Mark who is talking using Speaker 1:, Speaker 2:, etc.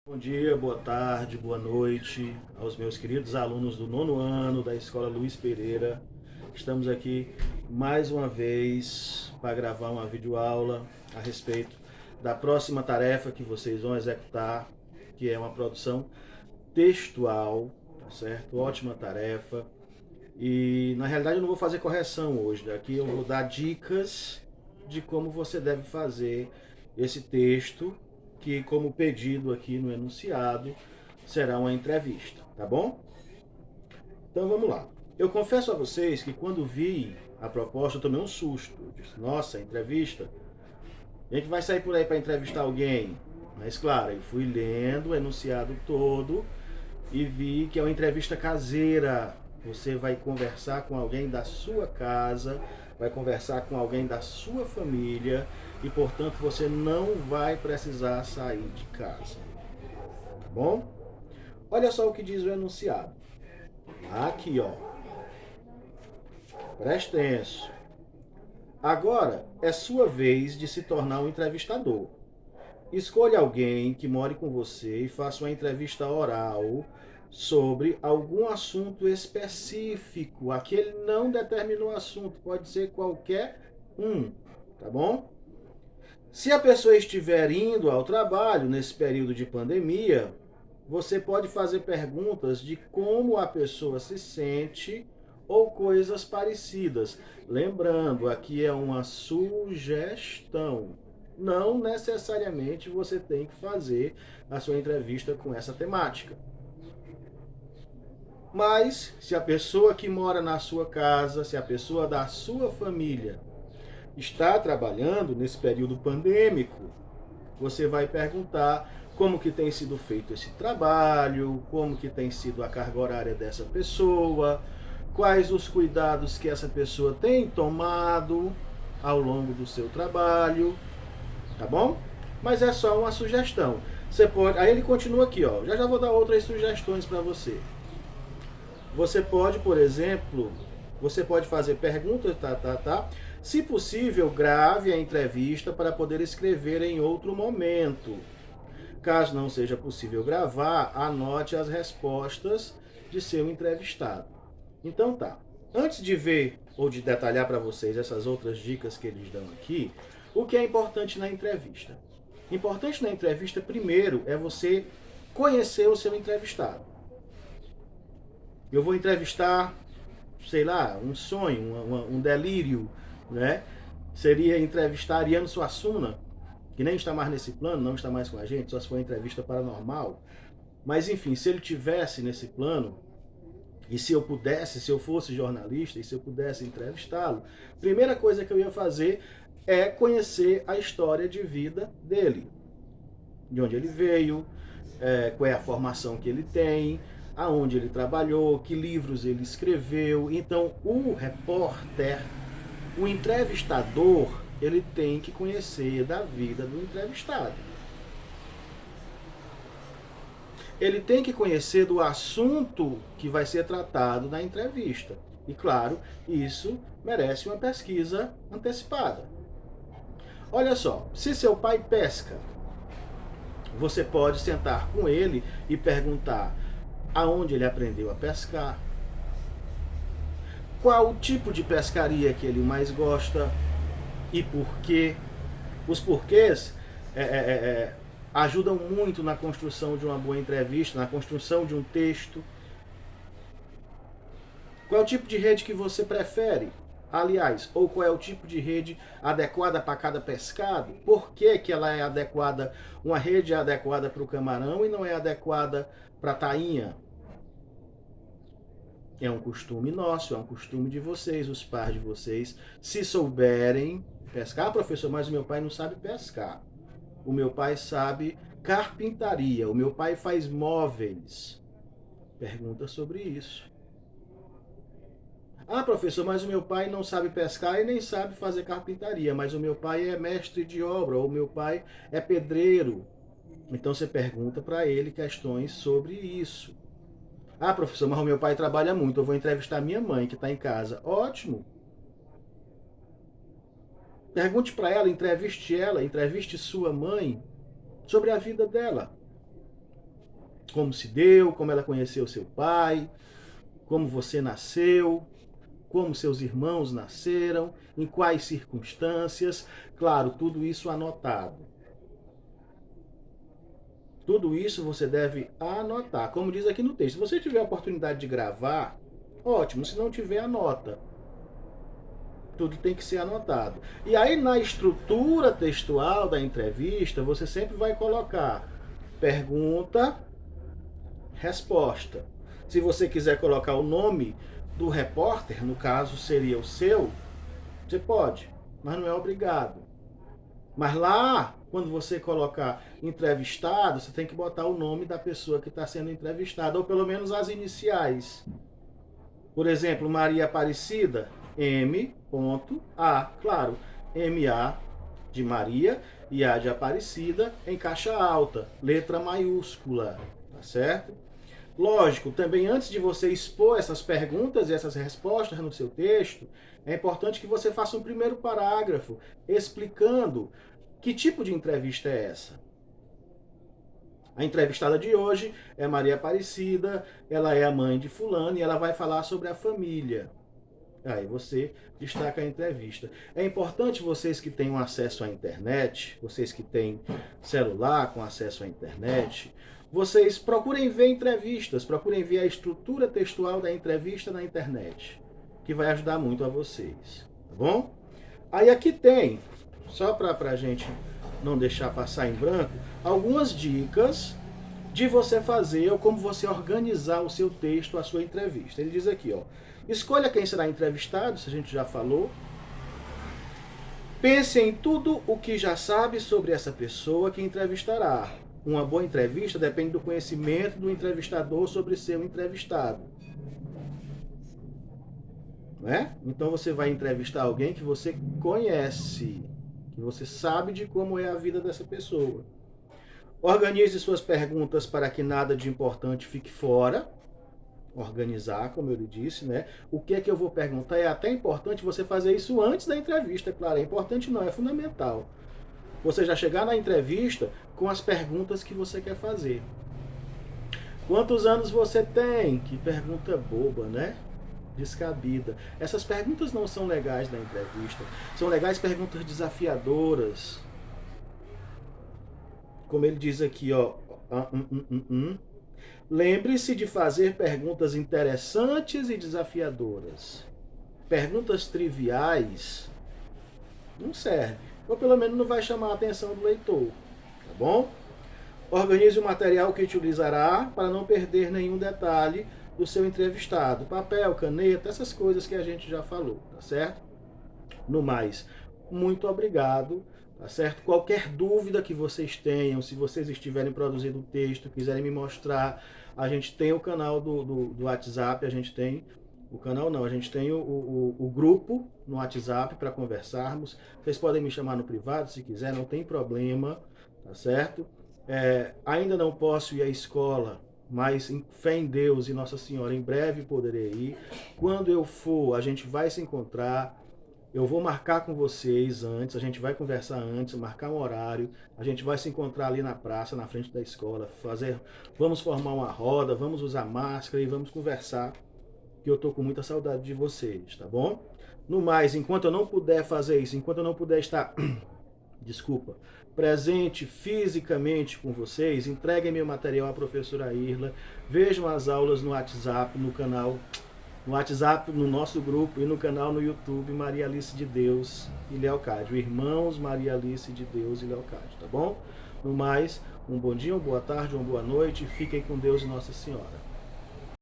Speaker 1: Bom dia, boa tarde, boa noite aos meus queridos alunos do nono ano da Escola Luiz Pereira. Estamos aqui mais uma vez para gravar uma videoaula a respeito da próxima tarefa que vocês vão executar, que é uma produção textual, tá certo? Ótima tarefa. E na realidade eu não vou fazer correção hoje, aqui eu vou dar dicas de como você deve fazer esse texto, que como pedido aqui no enunciado, será uma entrevista, tá bom? Então vamos lá. Eu confesso a vocês que quando vi a proposta eu tomei um susto. Eu disse, nossa, entrevista? A gente vai sair por aí para entrevistar alguém? Mas claro, eu fui lendo o enunciado todo e vi que é uma entrevista caseira. Você vai conversar com alguém da sua casa, vai conversar com alguém da sua família e, portanto, você não vai precisar sair de casa. Tá bom? Olha só o que diz o enunciado. Aqui, ó. Preste atenção. Agora é sua vez de se tornar um entrevistador. Escolha alguém que more com você e faça uma entrevista oral sobre algum assunto específico. Aqui ele não determinou o assunto, pode ser qualquer um, tá bom? Se a pessoa estiver indo ao trabalho nesse período de pandemia, você pode fazer perguntas de como a pessoa se sente ou coisas parecidas. Lembrando, aqui é uma sugestão. Não necessariamente você tem que fazer a sua entrevista com essa temática. Mas, se a pessoa que mora na sua casa, se a pessoa da sua família está trabalhando nesse período pandêmico, você vai perguntar como que tem sido feito esse trabalho, como que tem sido a carga horária dessa pessoa, quais os cuidados que essa pessoa tem tomado ao longo do seu trabalho, tá bom? Mas é só uma sugestão. Você pode, aí ele continua aqui, ó. Já vou dar outras sugestões para você. Você pode, por exemplo, você pode fazer perguntas, tá. Se possível, grave a entrevista para poder escrever em outro momento. Caso não seja possível gravar, anote as respostas de seu entrevistado. Então tá. Antes de ver ou de detalhar para vocês essas outras dicas que eles dão aqui, o que é importante na entrevista? Importante na entrevista, primeiro, é você conhecer o seu entrevistado. Eu vou entrevistar, sei lá, um sonho, um delírio, né? Seria entrevistar Ariano Suassuna, que nem está mais nesse plano, não está mais com a gente, só se for entrevista paranormal. Mas enfim, se ele tivesse nesse plano, e se eu pudesse, se eu fosse jornalista e se eu pudesse entrevistá-lo, a primeira coisa que eu ia fazer é conhecer a história de vida dele. De onde ele veio, qual é a formação que ele tem, aonde ele trabalhou, que livros ele escreveu. Então, o repórter, o entrevistador, ele tem que conhecer da vida do entrevistado. Ele tem que conhecer do assunto que vai ser tratado na entrevista. E claro, isso merece uma pesquisa antecipada. Olha só, se seu pai pesca, você pode sentar com ele e perguntar aonde ele aprendeu a pescar, qual o tipo de pescaria que ele mais gosta e por quê. Os porquês ajudam muito na construção de uma boa entrevista, na construção de um texto. Qual é o tipo de rede que você prefere? Aliás, ou qual é o tipo de rede adequada para cada pescado? Por que, que ela é adequada, uma rede é adequada para o camarão e não é adequada para a tainha? É um costume nosso, é um costume de vocês, os pais de vocês, se souberem pescar. Ah, professor, mas o meu pai não sabe pescar. O meu pai sabe carpintaria, o meu pai faz móveis. Pergunta sobre isso. Ah, professor, mas o meu pai não sabe pescar e nem sabe fazer carpintaria, mas o meu pai é mestre de obra, ou o meu pai é pedreiro. Então você pergunta para ele questões sobre isso. Ah, professor, mas o meu pai trabalha muito, eu vou entrevistar minha mãe que está em casa. Ótimo. Pergunte para ela, entreviste sua mãe sobre a vida dela. como se deu, como ela conheceu seu pai, como você nasceu, como seus irmãos nasceram, em quais circunstâncias. Claro, tudo isso anotado. Tudo isso você deve anotar. Como diz aqui no texto, se você tiver a oportunidade de gravar, ótimo. Se não tiver, anota. Tudo tem que ser anotado. E aí, na estrutura textual da entrevista, você sempre vai colocar pergunta, resposta. Se você quiser colocar o nome do repórter, no caso seria o seu, você pode, mas não é obrigado. Mas lá, quando você colocar entrevistado, você tem que botar o nome da pessoa que está sendo entrevistada, ou pelo menos as iniciais. Por exemplo, Maria Aparecida, M.A, claro, M.A de Maria e A de Aparecida em caixa alta, letra maiúscula, tá certo? Lógico, também antes de você expor essas perguntas e essas respostas no seu texto, é importante que você faça um primeiro parágrafo explicando que tipo de entrevista é essa. A entrevistada de hoje é Maria Aparecida, ela é a mãe de fulano e ela vai falar sobre a família. Aí você destaca a entrevista. É importante vocês que tenham acesso à internet, vocês que têm celular com acesso à internet, vocês procurem ver entrevistas, procurem ver a estrutura textual da entrevista na internet, que vai ajudar muito a vocês, tá bom? Aí aqui tem, só para a gente não deixar passar em branco, algumas dicas de você fazer ou como você organizar o seu texto, a sua entrevista. Ele diz aqui, ó, escolha quem será entrevistado, isso a gente já falou. Pense em tudo o que já sabe sobre essa pessoa que entrevistará. Uma boa entrevista depende do conhecimento do entrevistador sobre seu entrevistado. Não é? Então você vai entrevistar alguém que você conhece, que você sabe de como é a vida dessa pessoa. Organize suas perguntas para que nada de importante fique fora. Organizar, como eu lhe disse, né? O que é que eu vou perguntar? É até importante você fazer isso antes da entrevista, claro. É importante não, é fundamental. Você já chegar na entrevista com as perguntas que você quer fazer. Quantos anos você tem? Que pergunta boba, né? Descabida. Essas perguntas não são legais na entrevista. São legais perguntas desafiadoras. Como ele diz aqui, ó. Lembre-se de fazer perguntas interessantes e desafiadoras. Perguntas triviais não serve. Ou pelo menos não vai chamar a atenção do leitor. Tá bom? Organize o material que utilizará para não perder nenhum detalhe do seu entrevistado. Papel, caneta, essas coisas que a gente já falou, tá certo? No mais, muito obrigado, tá certo? Qualquer dúvida que vocês tenham, se vocês estiverem produzindo o texto, quiserem me mostrar, a gente tem o canal do WhatsApp, a gente tem o canal não, a gente tem o grupo no WhatsApp para conversarmos. Vocês podem me chamar no privado se quiser, não tem problema, tá certo? Ainda não posso ir à escola, mas em fé em Deus e Nossa Senhora, em breve poderei ir. Quando eu for, a gente vai se encontrar. Eu vou marcar com vocês antes, a gente vai conversar antes, marcar um horário, a gente vai se encontrar ali na praça, na frente da escola, vamos formar uma roda, vamos usar máscara e vamos conversar, que eu tô com muita saudade de vocês, tá bom? No mais, enquanto eu não puder fazer isso, enquanto eu não puder estar, desculpa, presente fisicamente com vocês, entreguem meu material à professora Irla, vejam as aulas no WhatsApp, no canal, no WhatsApp, no nosso grupo e no canal no YouTube Maria Alice de Deus e Leocádio. Irmãos Maria Alice de Deus e Leocádio, tá bom? No mais, um bom dia, uma boa tarde, uma boa noite. Fiquem com Deus e Nossa Senhora.